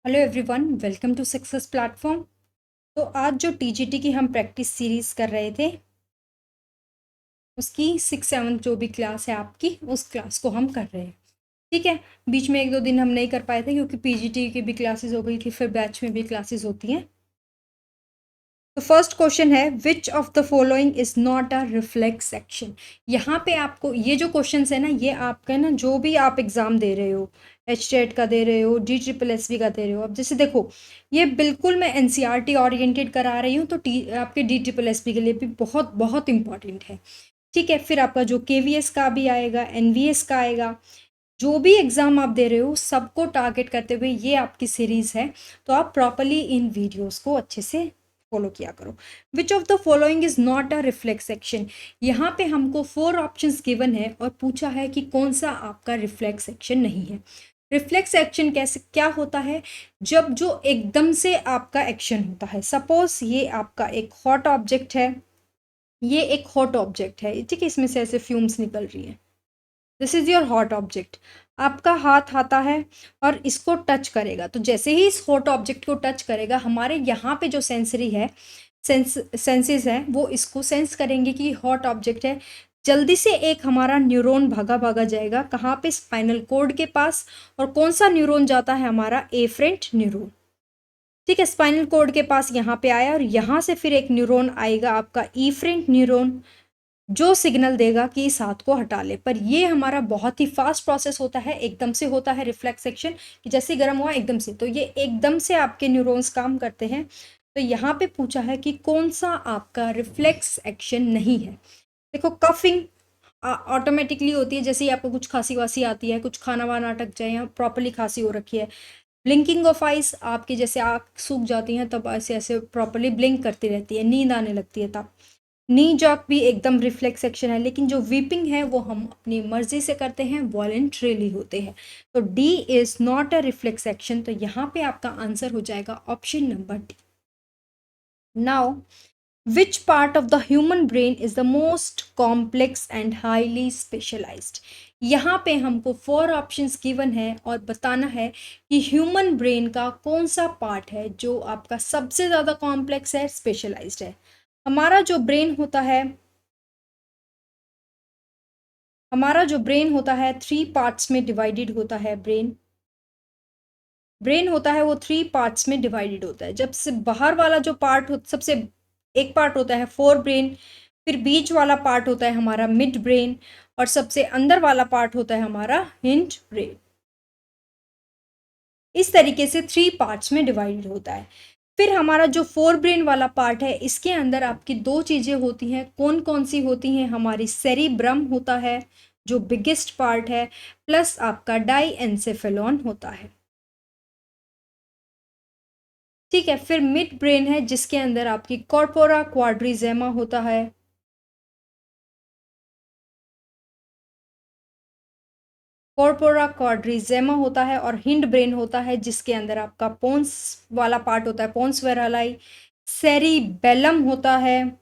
Hello everyone, welcome to success platform. तो आज जो टीजीटी की हम प्रैक्टिस सीरीज़ कर रहे थे, उसकी 6-7 जो भी क्लास है आपकी, उस क्लास को हम कर रहे हैं। ठीक है। बीच में 1-2 दिन हम नहीं कर पाए थे क्योंकि पीजीटी की भी क्लासेस हो गई थी, फिर बैच में भी क्लासेस होती हैं। तो फर्स्ट क्वेश्चन है, which of the following is not a reflex section. यहाँ पे आपको ये जो क्वेश्चन है ना, ये आपका ना जो भी आप एग्जाम दे रहे हो, एच टेट का दे रहे हो, DSSB का दे रहे हो। अब जैसे देखो, ये बिल्कुल मैं एनसीईआरटी ओरिएंटेड करा रही हूँ, तो आपके DSSB के लिए भी बहुत बहुत इंपॉर्टेंट है। ठीक है। फिर आपका जो केवीएस का भी आएगा, एनवीएस का आएगा, जो भी एग्ज़ाम आप दे रहे हो सबको टारगेट करते हुए ये आपकी सीरीज़ है। तो आप प्रॉपरली इन वीडियोस को अच्छे से फॉलो किया करो। Which of the following is not a reflex section. यहाँ पे हमको 4 ऑप्शंस गिवन है और पूछा है कि कौन सा आपका रिफ्लेक्स सेक्शन नहीं है। रिफ्लेक्स एक्शन कैसे क्या होता है? जब जो एकदम से आपका एक्शन होता है, सपोज ये आपका एक हॉट ऑब्जेक्ट है, ये एक हॉट ऑब्जेक्ट है, ठीक है, इसमें से ऐसे फ्यूम्स निकल रही है। This is your hot object. आपका हाथ आता है और इसको टच करेगा, तो जैसे ही इस हॉट ऑब्जेक्ट को टच करेगा, हमारे यहाँ पे जो सेंसरी है, सेंसेस है, वो इसको सेंस करेंगे कि हॉट ऑब्जेक्ट है। जल्दी से एक हमारा न्यूरॉन भागा भागा जाएगा कहाँ पे? स्पाइनल कोड के पास। और कौन सा न्यूरॉन जाता है? हमारा एफरेंट न्यूरॉन। ठीक है, स्पाइनल कोड के पास यहाँ पे आया और यहाँ से फिर एक न्यूरॉन आएगा आपका इफरेंट न्यूरॉन, जो सिग्नल देगा कि इस हाथ को हटा ले। पर ये हमारा बहुत ही फास्ट प्रोसेस होता है, एकदम से होता है रिफ्लेक्स एक्शन, कि जैसे गर्म हुआ एकदम से, तो ये एकदम से आपके न्यूरॉन्स काम करते हैं। तो यहाँ पे पूछा है कि कौन सा आपका रिफ्लेक्स एक्शन नहीं है। देखो, कफिंग ऑटोमेटिकली होती है, जैसे ही आपको कुछ खांसी वासी आती है, कुछ खाना वाना अटक जाए या प्रॉपरली खांसी हो रखी है। ब्लिंकिंग ऑफ आइस, आपकी जैसे आँख सूख जाती हैं तब ऐसे ऐसे प्रॉपरली ब्लिंक करती रहती है, नींद आने लगती है तब। नी जॉक भी एकदम रिफ्लेक्स एक्शन है, लेकिन जो वीपिंग है वो हम अपनी मर्जी से करते हैं, वॉलेंट्रीली होते हैं। तो D is not a reflex action. तो यहाँ पे आपका आंसर हो जाएगा option number D. Now, which part of the human brain is the most complex and highly specialised. यहाँ पे हमको 4 ऑप्शंस गिवन है और बताना है कि ह्यूमन ब्रेन का कौन सा पार्ट है जो आपका सबसे ज़्यादा कॉम्प्लेक्स है, स्पेशलाइज्ड है। हमारा जो ब्रेन होता है, हमारा जो ब्रेन होता है 3 पार्ट्स में डिवाइडेड होता है। ब्रेन होता है वो 3 पार्ट्स में डिवाइडेड होता है। जब से बाहर वाला जो पार्ट हो, सबसे एक पार्ट होता है फोर ब्रेन, फिर बीच वाला पार्ट होता है हमारा मिड ब्रेन, और सबसे अंदर वाला पार्ट होता है हमारा हिंज ब्रेन। इस तरीके से 3 पार्ट्स में डिवाइडेड होता है। फिर हमारा जो फोर ब्रेन वाला पार्ट है, इसके अंदर आपकी 2 चीज़ें होती हैं। कौन कौन सी होती हैं? हमारी सेरिब्रम होता है जो बिगेस्ट पार्ट है, प्लस आपका डाई एनसेफेलॉन होता है। ठीक है। फिर मिड ब्रेन है जिसके अंदर आपकी कॉर्पोरा क्वाड्रिजेमा होता है। कॉर्पोरा क्वाड्रिजेमा होता है, और हिंड ब्रेन होता है जिसके अंदर आपका पोन्स वाला पार्ट होता है, पोन्स वेरालाई। सेरिबेलम होता है,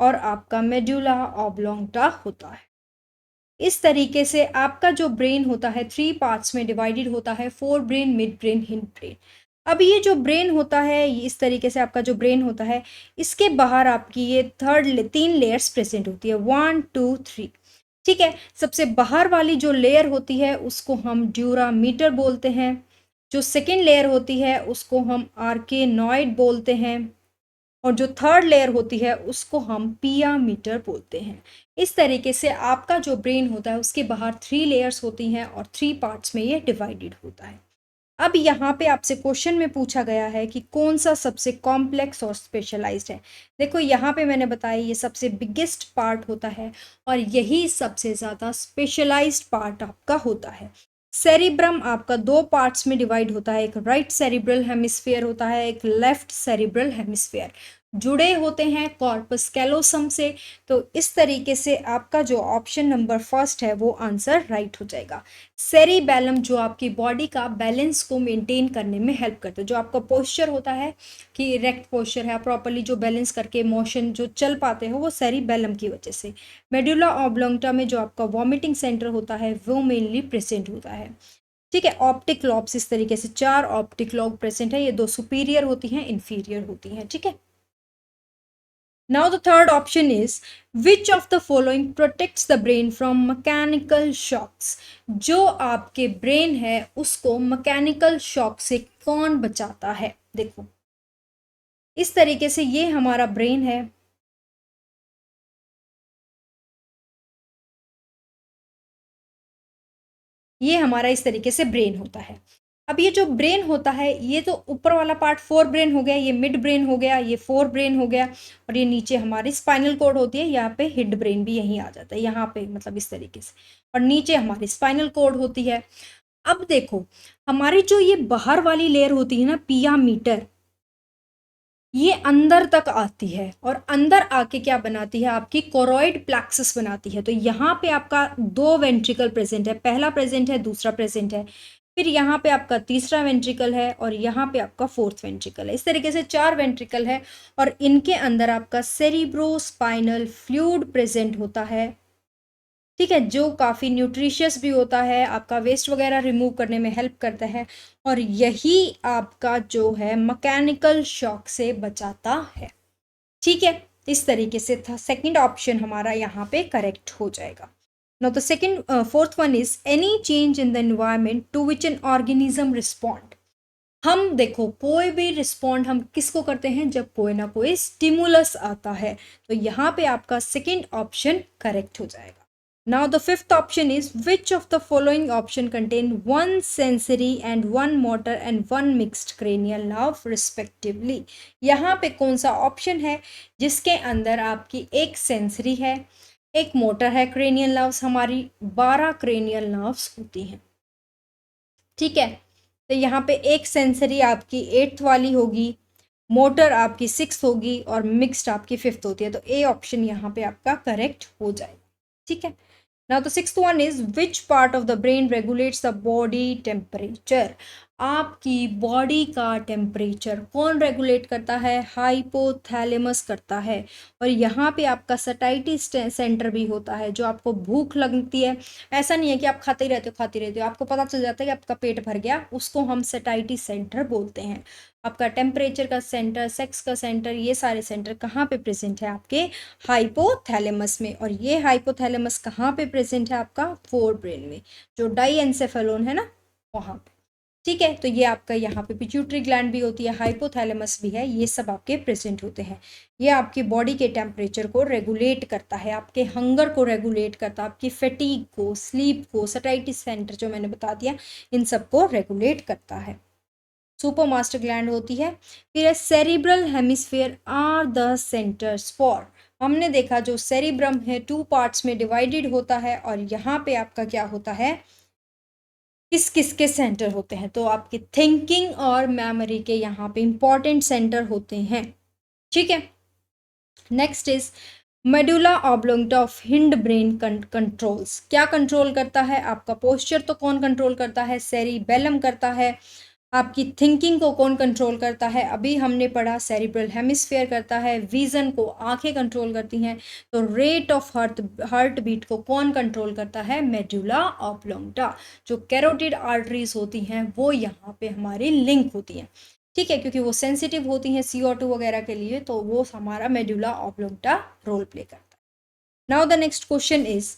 और आपका मेडुला ऑब्लोंगटा होता है। इस तरीके से आपका जो ब्रेन होता है 3 पार्ट्स में डिवाइडेड होता है, fore brain, mid brain, hind brain. अब ये जो ब्रेन होता है, इस तरीके से आपका जो ब्रेन होता है, इसके बाहर आपकी ये 3 लेयर्स प्रेजेंट होती है, 1 2 3। ठीक है। सबसे बाहर वाली जो लेयर होती है उसको हम ड्यूरामीटर बोलते हैं। जो सेकेंड लेयर होती है उसको हम आर्केनॉइड बोलते हैं, और जो थर्ड लेयर होती है उसको हम पिया मीटर बोलते हैं। इस तरीके से आपका जो ब्रेन होता है उसके बाहर 3 लेयर्स होती हैं और 3 पार्ट्स में ये डिवाइडेड होता है। अब यहाँ पे आपसे क्वेश्चन में पूछा गया है कि कौन सा सबसे कॉम्प्लेक्स और स्पेशलाइज्ड है। देखो, यहाँ पे मैंने बताया ये सबसे बिगेस्ट पार्ट होता है और यही सबसे ज़्यादा स्पेशलाइज्ड पार्ट आपका होता है। सेरिब्रम आपका 2 पार्ट्स में डिवाइड होता है, एक राइट सेरिब्रल हेमिस्फीयर होता है, एक लेफ्ट सेरिब्रल हेमिस्फीयर, जुड़े होते हैं कॉर्पस कैलोसम से। तो इस तरीके से आपका जो ऑप्शन नंबर फर्स्ट है वो आंसर राइट हो जाएगा। सेरिबैलम जो आपकी बॉडी का बैलेंस को मेंटेन करने में हेल्प करता है, जो आपका पोस्चर होता है कि इरेक्ट पोस्चर है, प्रॉपरली जो बैलेंस करके मोशन जो चल पाते हो, वो सेरिबैलम की वजह से। मेडुला ऑब्लोंगटा में जो आपका वॉमिटिंग सेंटर होता है वो मेनली प्रेजेंट होता है। ठीक है। ऑप्टिक लॉब्स इस तरीके से 4 ऑप्टिक लॉब प्रेजेंट है, ये 2 सुपीरियर होती हैं, इंफीरियर होती हैं। ठीक है। Now the third option is which of the following protects the brain from mechanical shocks? जो आपके ब्रेन है उसको मैकेनिकल शॉक से कौन बचाता है? देखो इस तरीके से ये हमारा ब्रेन है, ये हमारा इस तरीके से ब्रेन होता है। अब ये जो ब्रेन होता है ये तो ऊपर वाला पार्ट फोर ब्रेन हो गया, ये मिड ब्रेन हो गया, ये फोर ब्रेन हो गया, और ये नीचे हमारी स्पाइनल कॉर्ड होती है, यहाँ पे हिड ब्रेन भी यहीं आ जाता है, यहाँ पे मतलब इस तरीके से, और नीचे हमारी स्पाइनल कॉर्ड होती है। अब देखो हमारी जो ये बाहर वाली लेयर होती है ना, पिया मीटर, ये अंदर तक आती है और अंदर आके क्या बनाती है, आपकी कोरोइड प्लेक्सस बनाती है। तो यहाँ पे आपका 2 वेंट्रिकल प्रेजेंट है, पहला प्रेजेंट है, दूसरा प्रेजेंट है, फिर यहाँ पे आपका तीसरा वेंट्रिकल है, और यहाँ पे आपका फोर्थ वेंट्रिकल है। इस तरीके से 4 वेंट्रिकल है, और इनके अंदर आपका सेरिब्रोस्पाइनल फ्लूइड प्रेजेंट होता है। ठीक है, जो काफ़ी न्यूट्रिशियस भी होता है, आपका वेस्ट वगैरह रिमूव करने में हेल्प करता है, और यही आपका जो है मैकेनिकल शॉक से बचाता है। ठीक है, इस तरीके से था सेकंड ऑप्शन हमारा यहाँ पे करेक्ट हो जाएगा। Now the second fourth one is any change in the environment to which an organism respond. हम देखो कोई भी रिस्पॉन्ड हम किसको करते हैं, जब कोई ना कोई स्टिमुलस आता है, तो यहाँ पे आपका सेकंड ऑप्शन करेक्ट हो जाएगा। Now the fifth option is which of the following option contain one sensory and one motor and one mixed cranial nerve respectively? यहाँ पे कौन सा ऑप्शन है जिसके अंदर आपकी एक सेंसरी है, एक मोटर है, क्रेनियल नर्व्स हमारी 12 क्रेनियल नर्व्स होती हैं। ठीक है, तो यहाँ पे एक सेंसरी आपकी 8th वाली होगी, मोटर आपकी 6th होगी, और मिक्स्ड आपकी 5th होती है। तो ए ऑप्शन यहाँ पे आपका करेक्ट हो जाएगा। ठीक है। Now the sixth one is which part of the brain regulates the body temperature? आपकी बॉडी का टेम्परेचर कौन रेगुलेट करता है? हाइपोथैलेमस करता है। और यहाँ पे आपका सटाइटी सेंटर भी होता है, जो आपको भूख लगती है, ऐसा नहीं है कि आप खाते ही रहते हो, आपको पता चल जाता है कि आपका पेट भर गया, उसको हम सटाइटी सेंटर बोलते हैं। आपका टेम्परेचर का सेंटर, सेक्स का सेंटर, ये सारे सेंटर कहाँ पे प्रेजेंट है? आपके हाइपोथैलेमस में। और ये हाइपोथैलेमस कहाँ पे प्रेजेंट है? आपका फोर ब्रेन में, जो डाईएंसेफेलोन है ना, वहाँ पे। ठीक है, तो ये आपका यहाँ पे पिट्यूटरी ग्लैंड भी होती है, हाइपोथैलेमस भी है, ये सब आपके प्रेजेंट होते हैं। ये आपकी बॉडी के टेम्परेचर को रेगुलेट करता है, आपके हंगर को रेगुलेट करता है, आपकी फैटीग को, स्लीप को, सटाइटी सेंटर जो मैंने बता दिया, इन सब को रेगुलेट करता है। सुपर मास्टर ग्लैंड होती है। फिर cerebral hemisphere are the centres for. हमने देखा जो सेरिब्रम है 2 पार्ट्स में डिवाइडेड होता है, और यहाँ पे आपका क्या होता है, किस किस के सेंटर होते हैं? तो आपके थिंकिंग और मेमोरी के यहाँ पे इंपॉर्टेंट सेंटर होते हैं। ठीक है। Next is medulla oblongata of hind brain controls. क्या कंट्रोल करता है? आपका पोस्चर तो कौन कंट्रोल करता है? सेरिबेलम करता है। आपकी थिंकिंग को कौन कंट्रोल करता है? अभी हमने पढ़ा सेरिब्रल हेमिस्फीयर करता है। विजन को आंखें कंट्रोल करती हैं। तो रेट ऑफ हार्ट बीट को कौन कंट्रोल करता है? Medulla oblongata. जो कैरोटिड आर्टरीज होती हैं वो यहाँ पे हमारी लिंक होती हैं। ठीक है, क्योंकि वो सेंसिटिव होती हैं CO2 वगैरह के लिए, तो वो हमारा मेडुला ऑब्लोंगेटा रोल प्ले करता है। Now the next question is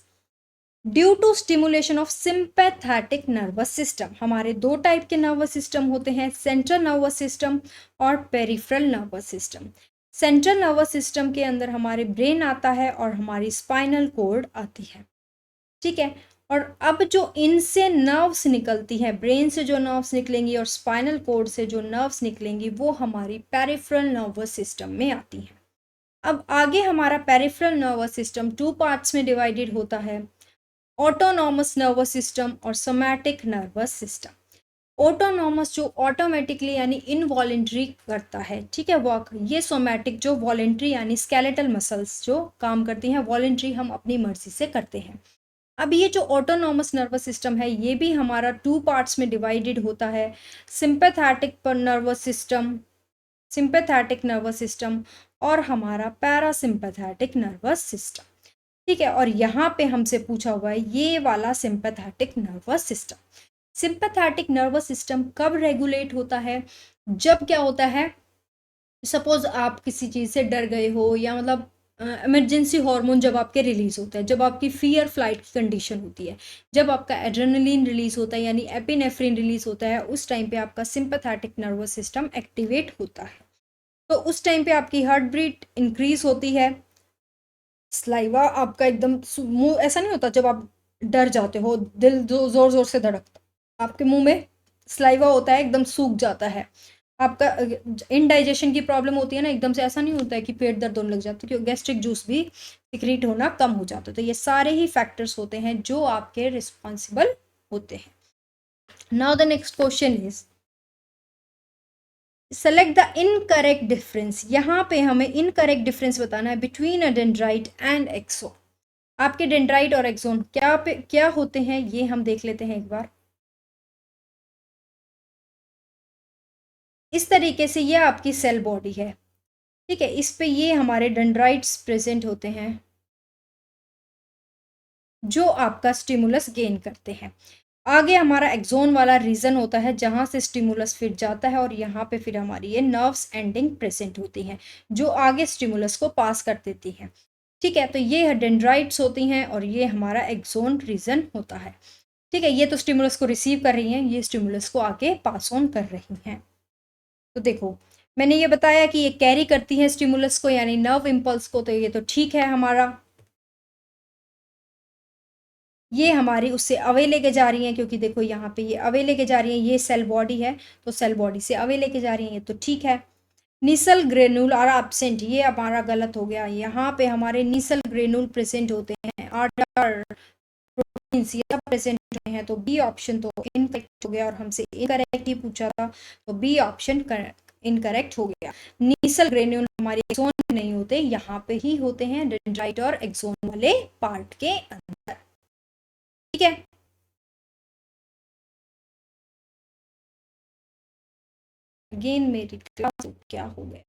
due to stimulation of sympathetic nervous system. हमारे 2 टाइप के नर्वस सिस्टम होते हैं, सेंट्रल नर्वस सिस्टम और peripheral nervous system. Central nervous system के अंदर हमारे ब्रेन आता है और हमारी स्पाइनल कॉर्ड आती है। ठीक है, और अब जो इनसे नर्व्स निकलती हैं, ब्रेन से जो नर्व्स निकलेंगी और स्पाइनल कॉर्ड से जो नर्व्स निकलेंगी, वो हमारी पेरिफेरल नर्वस सिस्टम में आती हैं। अब आगे हमारा पेरिफेरल नर्वस सिस्टम 2 पार्ट्स में डिवाइडेड होता है, ऑटोनॉमस नर्वस सिस्टम और सोमैटिक नर्वस सिस्टम। ऑटोनॉमस जो ऑटोमेटिकली यानी इनवॉलेंट्री करता है, ठीक है, वर्क। ये सोमैटिक जो वॉलेंट्री यानी स्केलेटल मसल्स जो काम करती हैं, वॉलेंट्री हम अपनी मर्जी से करते हैं। अब ये जो ऑटोनॉमस नर्वस सिस्टम है, ये भी हमारा 2 पार्ट्स में डिवाइडेड होता है, sympathetic nervous system, sympathetic nervous system, और हमारा पैरासिम्पैथेटिक नर्वस सिस्टम। ठीक है, और यहाँ पे हमसे पूछा हुआ है ये वाला sympathetic nervous system. Sympathetic nervous system कब रेगुलेट होता है? जब क्या होता है, सपोज आप किसी चीज़ से डर गए हो, या मतलब इमरजेंसी हार्मोन जब आपके रिलीज होता है, जब आपकी फियर फ्लाइट की कंडीशन होती है, जब आपका एड्रेनलिन रिलीज होता है यानी एपिनेफ्रिन रिलीज होता है, उस टाइम पे आपका सिंपैथेटिक नर्वस सिस्टम एक्टिवेट होता है। तो उस टाइम पे आपकी हार्ट बीट इंक्रीज होती है, स्लाइवा आपका एकदम मुंह ऐसा नहीं होता जब आप डर जाते हो दिल जो जोर जोर से धड़कता, आपके मुंह में स्लाइवा होता है, एकदम सूख जाता है। आपका इनडाइजेशन की प्रॉब्लम होती है ना, एकदम से ऐसा नहीं होता है कि पेट दर्द होने लग जाता है, क्योंकि गैस्ट्रिक जूस भी सिक्रीट होना कम हो जाता है। तो ये सारे ही फैक्टर्स होते हैं जो आपके रिस्पॉन्सिबल होते हैं। Now the next question is select the incorrect difference. यहाँ पे हमें इनकरेक्ट डिफरेंस बताना है between a dendrite and axon. आपके डेंड्राइट और एक्सोन क्या होते हैं, ये हम देख लेते हैं एक बार। इस तरीके से ये आपकी सेल बॉडी है, ठीक है। इस पे ये हमारे डेंड्राइट्स प्रेजेंट होते हैं जो आपका स्टिमुलस गेन करते हैं। आगे हमारा एक्सोन वाला रीजन होता है जहाँ से स्टिमुलस फिर जाता है, और यहाँ पे फिर हमारी ये नर्व्स एंडिंग प्रेजेंट होती हैं जो आगे स्टिमुलस को पास कर देती हैं, ठीक है। तो ये डेंड्राइट्स होती हैं और ये हमारा एक्सोन रीजन होता है, ठीक है। ये तो स्टिमुलस को रिसीव कर रही हैं, ये स्टिमुलस को आगे पास ऑन कर रही हैं। तो देखो, मैंने ये बताया कि ये कैरी करती हैं स्टिमुलस को यानी नर्व इम्पल्स को, तो ये तो ठीक है हमारा। ये हमारी उससे अवे लेके जा रही हैं, क्योंकि देखो यहाँ पे ये अवे लेके जा रही हैं, ये सेल बॉडी है तो सेल बॉडी से अवे लेके जा रही हैं, ये तो ठीक है। नीसल ग्रेनुल आर एब्सेंट, ये हमारा गलत हो गया। यहाँ पे हमारे नीसल ग्रेनुल प्रेजेंट होते हैं, आर प्रोटीन्स ये प्रेजेंट होते हैं, तो बी ऑप्शन तो इनकरेक्ट हो गया, और हमसे इनकरेक्ट ही पूछा था, तो बी ऑप्शन इनकरेक्ट हो गया। नीसल ग्रेन्यूल हमारे एक्सोन में नहीं होते, यहाँ पे ही होते हैं डेंड्राइट और एक्सोन वाले पार्ट के अंदर, ठीक है। अगेन मेरी क्लास क्या हो गया।